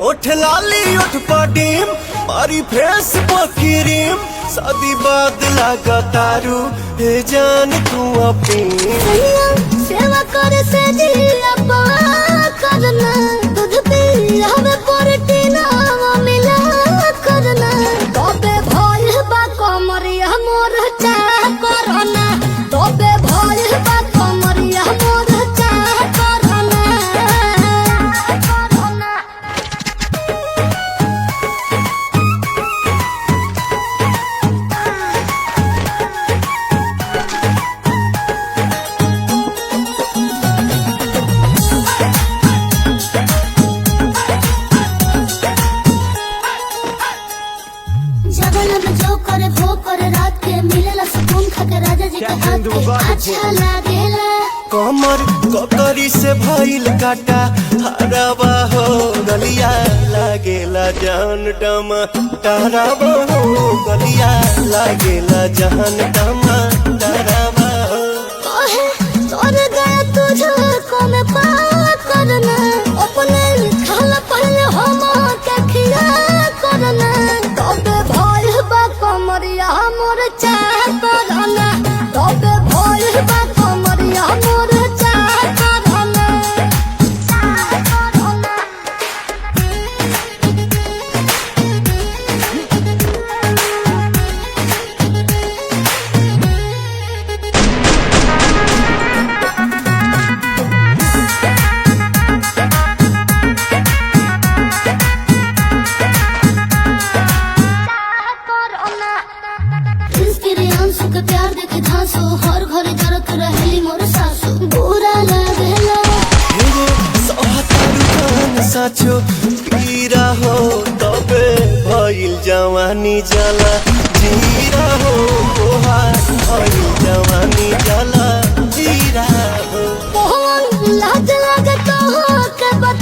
ओठ लाली ओठ पडीम मारी फेस पकिरीम शादी बाद लगा तारू हे जान तू अपनी सेवा कर से दिया करना दूध पी हमें प्रोटीन मिला करना तबे भइल बा कमरिया मोर चाह करना तबे भइल बा कमरिया मोर चाह करना जगन में जो करे वो करे रात के मिलेला सुकून खाके राजा जी के हाथ के अच्छा लागेला कमर ककरी से भइल काटा हरावा हो गलिया लागेला जान टमा तारावा हो गलिया लागेला जान टमा तारावा हो ओहे तोर गया तुझे को में पार करना अपने खाला पहले हम के खिया करना तबे भइल बा कमरिया मोर चाह करना तबे भइल बा कमरिया मोर चाह करना के प्यार देखे धांसो हर घरे जरत रहेली मोर सासू बुरा लागेला साचो पीरा हो तबे भइल जवानी जला जीरा हो